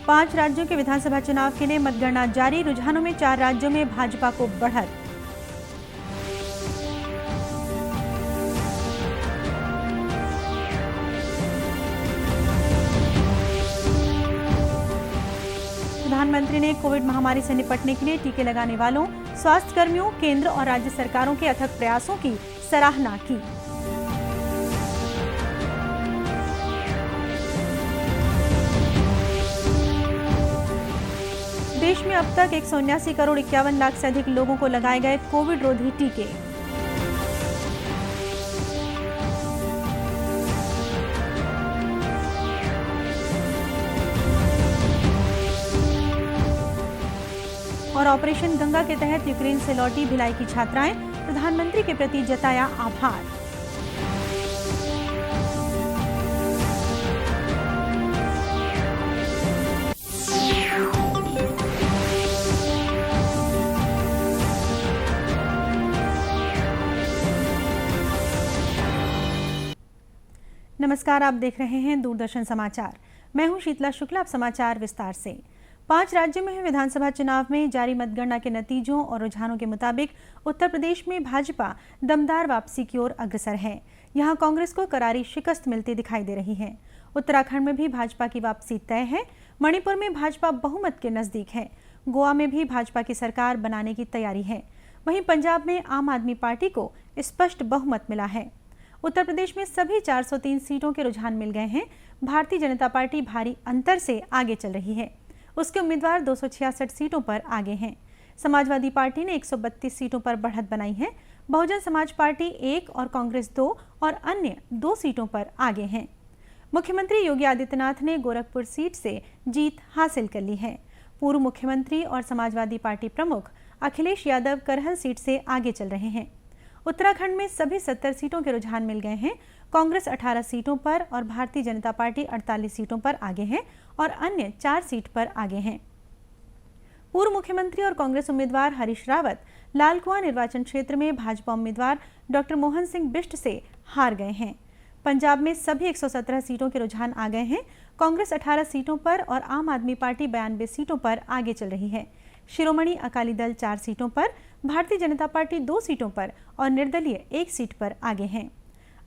5 राज्यों के विधानसभा चुनाव के लिए मतगणना जारी। रुझानों में 4 राज्यों में भाजपा को बढ़त। प्रधानमंत्री ने कोविड महामारी से निपटने के लिए टीके लगाने वालों, स्वास्थ्य कर्मियों, केंद्र और राज्य सरकारों के अथक प्रयासों की सराहना की। देश में अब तक 179 करोड़ 51 लाख से अधिक लोगों को लगाए गए कोविड रोधी टीके। और ऑपरेशन गंगा के तहत यूक्रेन से लौटी भिलाई की छात्राएं, प्रधानमंत्री के प्रति जताया आभार। नमस्कार, आप देख रहे हैं दूरदर्शन समाचार। मैं हूं शीतला शुक्ला। अब समाचार विस्तार से। 5 राज्यों में हुए विधानसभा चुनाव में जारी मतगणना के नतीजों और रुझानों के मुताबिक उत्तर प्रदेश में भाजपा दमदार वापसी की ओर अग्रसर है। यहां कांग्रेस को करारी शिकस्त मिलती दिखाई दे रही है। उत्तराखंड में भी भाजपा की वापसी तय है। मणिपुर में भाजपा बहुमत के नजदीक है। गोवा में भी भाजपा की सरकार बनाने की तैयारी है। वहीं पंजाब में आम आदमी पार्टी को स्पष्ट बहुमत मिला है। उत्तर प्रदेश में सभी 403 सीटों के रुझान मिल गए हैं। भारतीय जनता पार्टी भारी अंतर से आगे चल रही है। उसके उम्मीदवार 266 सीटों पर आगे हैं। समाजवादी पार्टी ने 132 सीटों पर बढ़त बनाई है। बहुजन समाज पार्टी 1 और कांग्रेस 2 और अन्य 2 सीटों पर आगे हैं। मुख्यमंत्री योगी आदित्यनाथ ने गोरखपुर सीट से जीत हासिल कर ली है। पूर्व मुख्यमंत्री और समाजवादी पार्टी प्रमुख अखिलेश यादव करहल सीट से आगे चल रहे हैं। उत्तराखंड में सभी 70 सीटों के रुझान मिल गए हैं। कांग्रेस 18 सीटों पर और भारतीय जनता पार्टी 48 सीटों पर आगे है और अन्य 4 सीट पर आगे हैं। पूर्व मुख्यमंत्री और कांग्रेस उम्मीदवार हरीश रावत लालकुआं निर्वाचन क्षेत्र में भाजपा उम्मीदवार डॉक्टर मोहन सिंह बिष्ट से हार गए हैं। पंजाब में सभी 117 सीटों के रुझान आ गए हैं। कांग्रेस 18 सीटों पर और आम आदमी पार्टी 92 सीटों पर आगे चल रही है। शिरोमणि अकाली दल 4 सीटों पर, भारतीय जनता पार्टी 2 सीटों पर और निर्दलीय 1 सीट पर आगे हैं।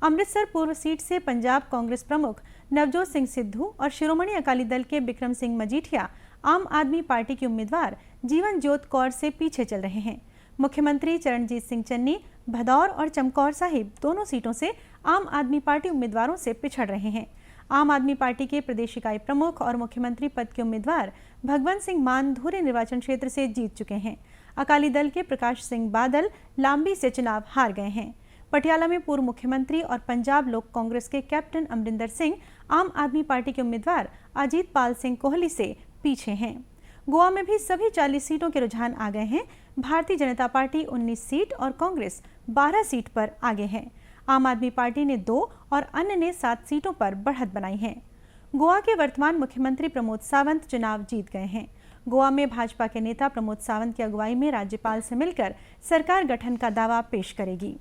अमृतसर पूर्व सीट से पंजाब कांग्रेस प्रमुख नवजोत सिंह सिद्धू और शिरोमणि अकाली दल के बिक्रम सिंह मजीठिया आम आदमी पार्टी के उम्मीदवार जीवन जोत कौर से पीछे चल रहे हैं। मुख्यमंत्री चरणजीत सिंह चन्नी भदौर और चमकौर साहिब दोनों सीटों से आम आदमी पार्टी उम्मीदवारों से पिछड़ रहे हैं। आम आदमी पार्टी के प्रदेश इकाई प्रमुख और मुख्यमंत्री पद के उम्मीदवार भगवंत सिंह मान धुरी निर्वाचन क्षेत्र से जीत चुके हैं। अकाली दल के प्रकाश सिंह बादल लांबी से चुनाव हार गए हैं। पटियाला में पूर्व मुख्यमंत्री और पंजाब लोक कांग्रेस के कैप्टन अमरिंदर सिंह आम आदमी पार्टी के उम्मीदवार अजीत पाल सिंह कोहली से पीछे हैं। गोवा में भी सभी 40 सीटों के रुझान आ गए हैं। भारतीय जनता पार्टी 19 सीट और कांग्रेस 12 सीट पर आगे है। आम आदमी पार्टी ने 2 और अन्य ने 7 सीटों पर बढ़त बनाई है। गोवा के वर्तमान मुख्यमंत्री प्रमोद सावंत चुनाव जीत गए हैं। गोवा में भाजपा के नेता प्रमोद सावंत की अगुवाई में राज्यपाल से मिलकर सरकार गठन का दावा पेश करेगी।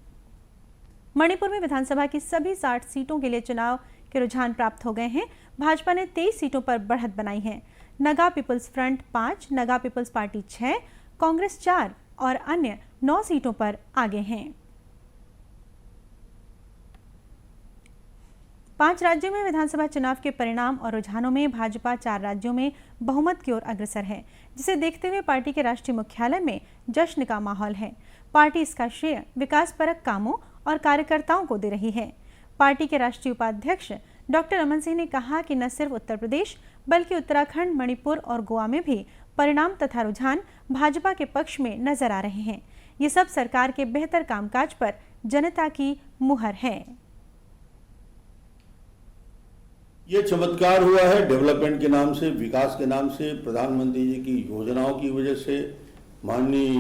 मणिपुर में विधानसभा की सभी 60 सीटों के लिए चुनाव के रुझान प्राप्त हो गए हैं। भाजपा ने 23 सीटों पर बढ़त बनाई है। Naga People's Front 5, Naga People's Party 6, Congress 4 और अन्य 9 सीटों पर आगे हैं। 5 राज्यों में विधानसभा चुनाव के परिणाम और रुझानों में भाजपा 4 राज्यों में बहुमत की ओर अग्रसर है, जिसे देखते हुए पार्टी के राष्ट्रीय मुख्यालय में जश्न का माहौल है। पार्टी इसका श्रेय विकासपरक कामों और कार्यकर्ताओं को दे रही है। पार्टी के राष्ट्रीय उपाध्यक्ष डॉक्टर रमन सिंह ने कहा कि न सिर्फ उत्तर प्रदेश बल्कि उत्तराखंड, मणिपुर और गोवा में भी परिणाम तथा रुझान भाजपा के पक्ष में नजर आ रहे हैं। ये सब सरकार के बेहतर कामकाज पर जनता की मुहर है। ये चमत्कार हुआ है डेवलपमेंट के नाम से, विकास के नाम से, प्रधानमंत्री जी की योजनाओं की वजह से, माननीय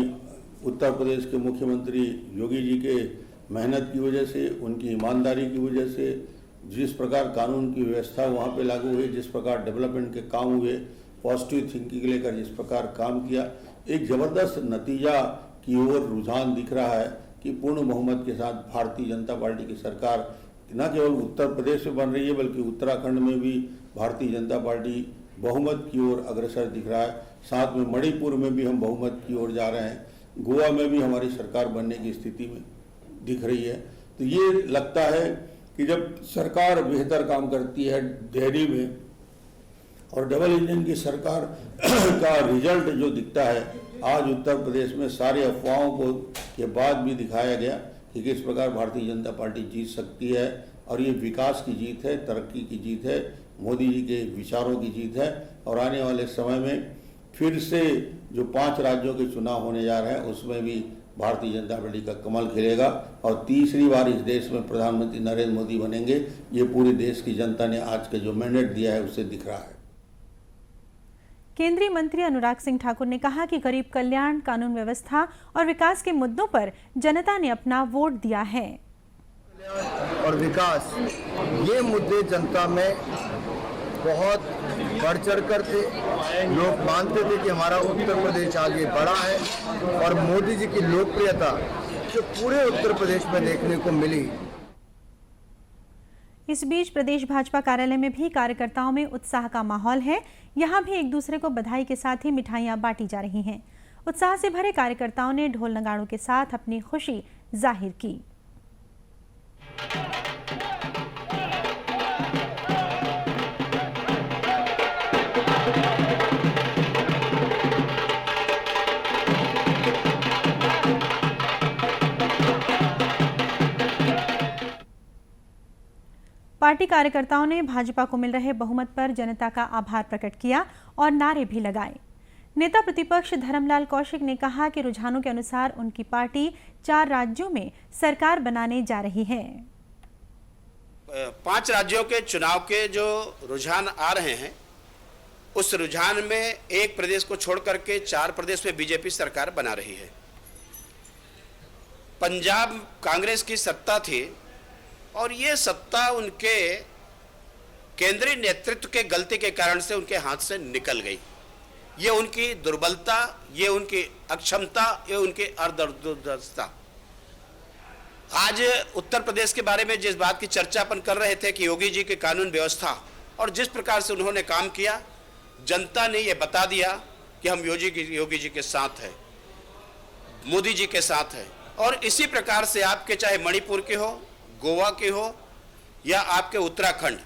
उत्तर प्रदेश के मुख्यमंत्री योगी जी के मेहनत की वजह से, उनकी ईमानदारी की वजह से, जिस प्रकार कानून की व्यवस्था वहाँ पे लागू हुई, जिस प्रकार डेवलपमेंट के काम हुए, पॉजिटिव थिंकिंग लेकर जिस प्रकार काम किया, एक ज़बरदस्त नतीजा की ओर रुझान दिख रहा है कि पूर्ण बहुमत के साथ भारतीय जनता पार्टी की सरकार न केवल उत्तर प्रदेश में बन रही है बल्कि उत्तराखंड में भी भारतीय जनता पार्टी बहुमत की ओर अग्रसर दिख रहा है। साथ में मणिपुर में भी हम बहुमत की ओर जा रहे हैं, गोवा में भी हमारी सरकार बनने की स्थिति में दिख रही है। तो ये लगता है कि जब सरकार बेहतर काम करती है दिल्ली में और डबल इंजन की सरकार का रिजल्ट जो दिखता है, आज उत्तर प्रदेश में सारे अफवाहों को के बाद भी दिखाया गया कि किस प्रकार भारतीय जनता पार्टी जीत सकती है। और ये विकास की जीत है, तरक्की की जीत है, मोदी जी के विचारों की जीत है। और आने वाले समय में फिर से जो 5 राज्यों के चुनाव होने जा रहे हैं उसमें भी भारतीय जनता पार्टी का कमल खिलेगा और तीसरी बार इस देश में प्रधानमंत्री नरेंद्र मोदी बनेंगे। ये पूरे देश की जनता ने आज के जो मैंडेट दिया है उससे दिख रहा है। केंद्रीय मंत्री अनुराग सिंह ठाकुर ने कहा कि गरीब कल्याण, कानून व्यवस्था और विकास के मुद्दों पर जनता ने अपना वोट दिया है। और विकास, ये मुद्दे जनता में बहुत बढ़ चढ़ कर थे। लोग मानते थे कि हमारा उत्तर प्रदेश आगे बढ़ा है और मोदी जी की लोकप्रियता जो पूरे उत्तर प्रदेश में देखने को मिली। इस बीच प्रदेश भाजपा कार्यालय में भी कार्यकर्ताओं में उत्साह का माहौल है। यहां भी एक दूसरे को बधाई के साथ ही मिठाइयां बांटी जा रही हैं। उत्साह से भरे कार्यकर्ताओं ने ढोल नगाड़ों के साथ अपनी खुशी जाहिर की। पार्टी कार्यकर्ताओं ने भाजपा को मिल रहे बहुमत पर जनता का आभार प्रकट किया और नारे भी लगाए। नेता प्रतिपक्ष धर्मलाल कौशिक ने कहा कि रुझानों के अनुसार उनकी पार्टी 4 राज्यों में सरकार बनाने जा रही है। 5 राज्यों के चुनाव के जो रुझान आ रहे हैं, उस रुझान में एक प्रदेश को छोड़ करके 4 प्रदेश में बीजेपी सरकार बना रही है। पंजाब कांग्रेस की सत्ता थी और ये सत्ता उनके केंद्रीय नेतृत्व के गलती के कारण से उनके हाथ से निकल गई। ये उनकी दुर्बलता, ये उनकी अक्षमता, ये उनकी अर्धदर्शिता। आज उत्तर प्रदेश के बारे में जिस बात की चर्चा अपन कर रहे थे कि योगी जी की कानून व्यवस्था और जिस प्रकार से उन्होंने काम किया, जनता ने ये बता दिया कि हम योगी जी के साथ हैं, मोदी जी के साथ हैं। और इसी प्रकार से आपके चाहे मणिपुर के हो, गोवा के हो या आपके उत्तराखंड,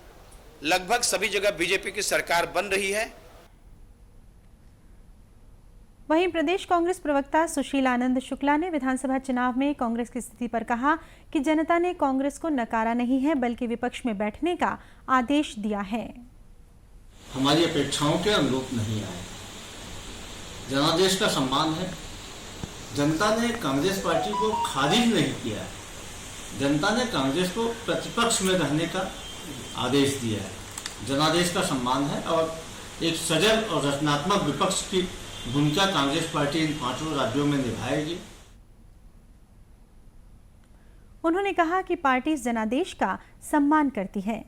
लगभग सभी जगह बीजेपी की सरकार बन रही है। वहीं प्रदेश कांग्रेस प्रवक्ता सुशील आनंद शुक्ला ने विधानसभा चुनाव में कांग्रेस की स्थिति पर कहा कि जनता ने कांग्रेस को नकारा नहीं है बल्कि विपक्ष में बैठने का आदेश दिया है। हमारी अपेक्षाओं के अनुरूप नहीं आए। जनादेश का सम्मान है। जनता ने कांग्रेस पार्टी को खारिज नहीं किया है। जनता ने कांग्रेस को प्रतिपक्ष में रहने का आदेश दिया है। जनादेश का सम्मान है और एक सजग और रचनात्मक विपक्ष की भूमिका कांग्रेस पार्टी इन 5 राज्यों में निभाएगी। उन्होंने कहा कि पार्टी इस जनादेश का सम्मान करती है।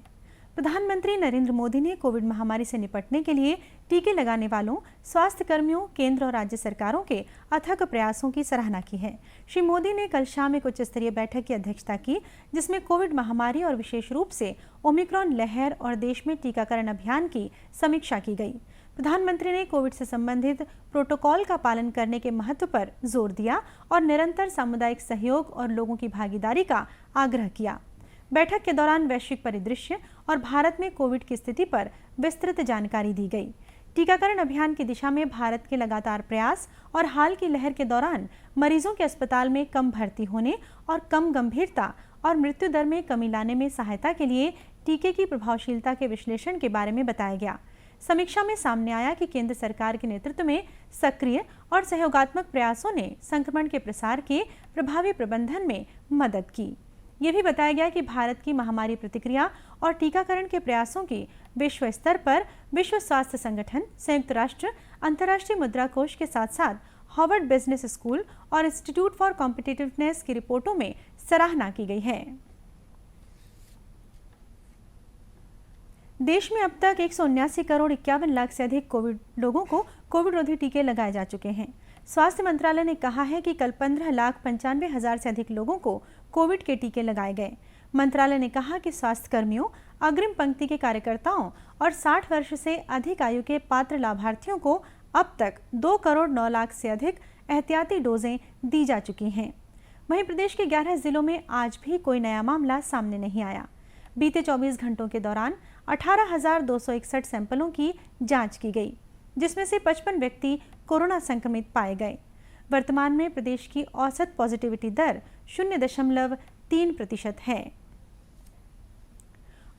प्रधानमंत्री नरेंद्र मोदी ने कोविड महामारी से निपटने के लिए टीके लगाने वालों, स्वास्थ्य कर्मियों, केंद्र और राज्य सरकारों के अथक प्रयासों की सराहना की है। श्री मोदी ने कल शाम एक उच्च स्तरीय बैठक की अध्यक्षता की, जिसमें कोविड महामारी और विशेष रूप से ओमिक्रॉन लहर और देश में टीकाकरण अभियान की समीक्षा की गई। प्रधानमंत्री ने कोविड से संबंधित प्रोटोकॉल का पालन करने के महत्व पर जोर दिया और निरंतर सामुदायिक सहयोग और लोगों की भागीदारी का आग्रह किया। बैठक के दौरान वैश्विक परिदृश्य और भारत में कोविड की स्थिति पर विस्तृत जानकारी दी गई। टीकाकरण अभियान की दिशा में भारत के लगातार प्रयास और हाल की लहर के दौरान मरीजों के अस्पताल में कम भर्ती होने और कम गंभीरता और मृत्यु दर में कमी लाने में सहायता के लिए टीके की प्रभावशीलता के विश्लेषण के बारे में बताया गया। समीक्षा में सामने आया कि केंद्र सरकार के नेतृत्व में सक्रिय और सहयोगात्मक प्रयासों ने संक्रमण के प्रसार के प्रभावी प्रबंधन में मदद की। ये भी बताया गया कि भारत की महामारी प्रतिक्रिया और टीकाकरण के प्रयासों की विश्व स्तर पर विश्व स्वास्थ्य संगठन, संयुक्त राष्ट्र, अंतर्राष्ट्रीय मुद्रा कोष के साथ साथ हार्वर्ड बिजनेस स्कूल और इंस्टीट्यूट फॉर कॉम्पिटिटिवनेस की रिपोर्टों में सराहना की गई है। देश में अब तक 179 करोड़ 51 लाख से अधिक कोविड लोगों को कोविड रोधी टीके लगाए जा चुके हैं। स्वास्थ्य मंत्रालय ने कहा है कि कल 15,95,000 से अधिक लोगों को कोविड के टीके लगाए गए। मंत्रालय ने कहा कि स्वास्थ्य कर्मियों, अग्रिम पंक्ति के कार्यकर्ताओं और 60 वर्ष से अधिक आयु के पात्र लाभार्थियों को अब तक 2 करोड़ 9 लाख से अधिक एहतियाती डोजें दी जा चुकी हैं। वहीं प्रदेश के 11 जिलों में आज भी कोई नया मामला सामने नहीं आया। बीते 24 घंटों के दौरान 18,261 सैंपलों की जांच की गई, जिसमें से 55 व्यक्ति कोरोना संक्रमित पाए गए। वर्तमान में प्रदेश की औसत पॉजिटिविटी दर 0.3% है।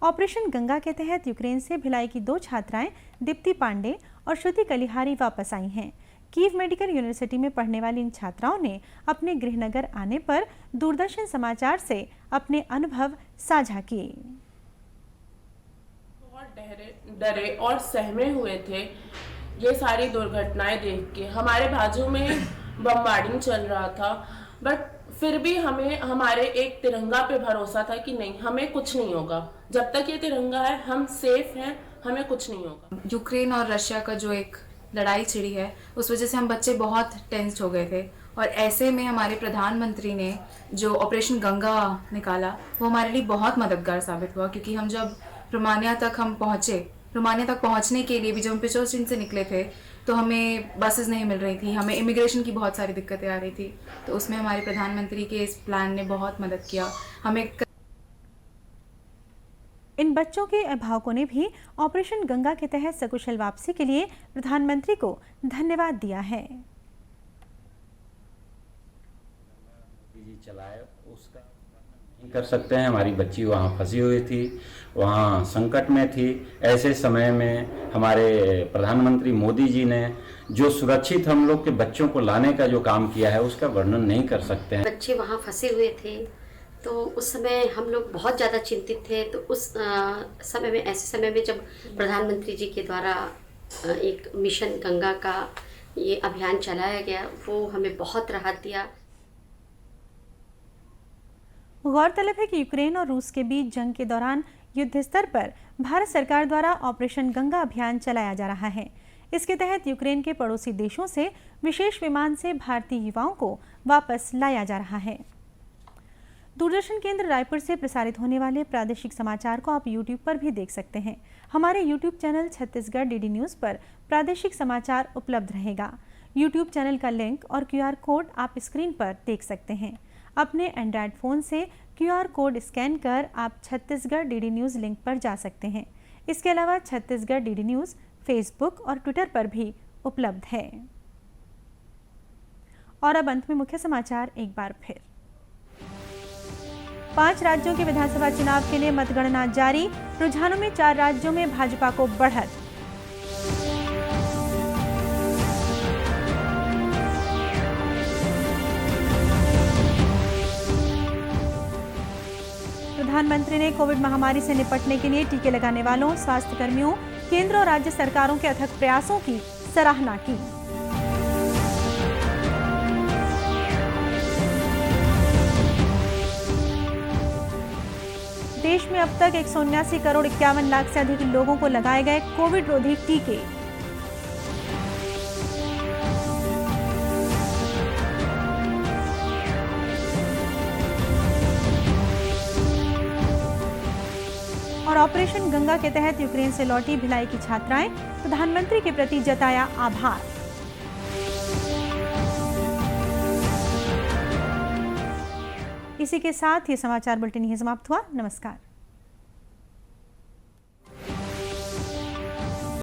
ऑपरेशन गंगा के तहत यूक्रेन से भिलाई की 2 छात्राएं दीप्ति पांडे और श्रुति कलिहारी वापस आई हैं। कीव मेडिकल यूनिवर्सिटी में पढ़ने वाली इन छात्राओं ने अपने गृहनगर आने पर दूरदर्शन समाचार से अपने अनुभव साझा किए। बहुत डरे और सहमे हुए थे ये सारी दुर्घटनाएं देख के। हमारे बाजू में बमबार्डिंग चल रहा था, बट फिर भी हमें हमारे एक तिरंगा पे भरोसा था कि नहीं, हमें कुछ नहीं होगा। जब तक ये तिरंगा है हम सेफ हैं, हमें कुछ नहीं होगा। यूक्रेन और रशिया का जो एक लड़ाई छिड़ी है, उस वजह से हम बच्चे बहुत टेंस्ड हो गए थे और ऐसे में हमारे प्रधानमंत्री ने जो ऑपरेशन गंगा निकाला वो हमारे लिए बहुत मददगार साबित हुआ, क्योंकि हम जब रोमानिया तक पहुंचने के लिए भी जब हम पिचोस्टिन से निकले थे तो हमें बसेस नहीं मिल रही थी, हमें इमिग्रेशन की बहुत सारी दिक्कतें आ रही थी। तो उसमें हमारे प्रधानमंत्री के इस प्लान ने बहुत मदद किया हमें। इन बच्चों के अभिभावकों ने भी ऑपरेशन गंगा के तहत सकुशल वापसी के लिए प्रधानमंत्री को धन्यवाद दिया है। चलाए उसका नहीं कर सकते हैं। हमारी बच्ची वहाँ फंसी हुई थी, वहाँ संकट में थी। ऐसे समय में हमारे प्रधानमंत्री मोदी जी ने जो सुरक्षित हम लोग के बच्चों को लाने का जो काम किया है उसका वर्णन नहीं कर सकते हैं। बच्चे वहाँ फंसे हुए थे तो उस समय हम लोग बहुत ज़्यादा चिंतित थे। तो उस समय में, ऐसे समय में जब प्रधानमंत्री जी के द्वारा एक मिशन गंगा का ये अभियान चलाया गया, वो हमें बहुत राहत दिया। गौरतलब है कि यूक्रेन और रूस के बीच जंग के दौरान युद्ध स्तर पर भारत सरकार द्वारा ऑपरेशन गंगा अभियान चलाया जा रहा है। इसके तहत यूक्रेन के पड़ोसी देशों से विशेष विमान से भारतीय युवाओं को वापस लाया जा रहा है। दूरदर्शन केंद्र रायपुर से प्रसारित होने वाले प्रादेशिक समाचार को आप YouTube पर भी देख सकते हैं। हमारे YouTube channel Chhattisgarh DD news पर प्रादेशिक समाचार उपलब्ध रहेगा। YouTube चैनल का लिंक और QR कोड आप स्क्रीन पर देख सकते हैं। अपने एंड्रॉयड फ़ोन से QR कोड स्कैन कर आप छत्तीसगढ़ DD न्यूज़ लिंक पर जा सकते हैं। इसके अलावा छत्तीसगढ़ DD न्यूज़ फेसबुक और ट्विटर पर भी उपलब्ध है। और अब अंत में मुख्य समाचार एक बार फिर। 5 राज्यों के विधानसभा चुनाव के लिए मतगणना जारी। रुझानों में 4 राज्यों में भाजपा को बढ़त। प्रधानमंत्री ने कोविड महामारी से निपटने के लिए टीके लगाने वालों, स्वास्थ्य कर्मियों, केंद्र और राज्य सरकारों के अथक प्रयासों की सराहना की। देश में अब तक 179 करोड़ 51 लाख से अधिक लोगों को लगाए गए कोविड रोधी टीके। और ऑपरेशन गंगा के तहत यूक्रेन से लौटी भिलाई की छात्राएं, प्रधानमंत्री के प्रति जताया आभार। इसी के साथ ये समाचार बुलेटिन यहीं समाप्त हुआ। नमस्कार।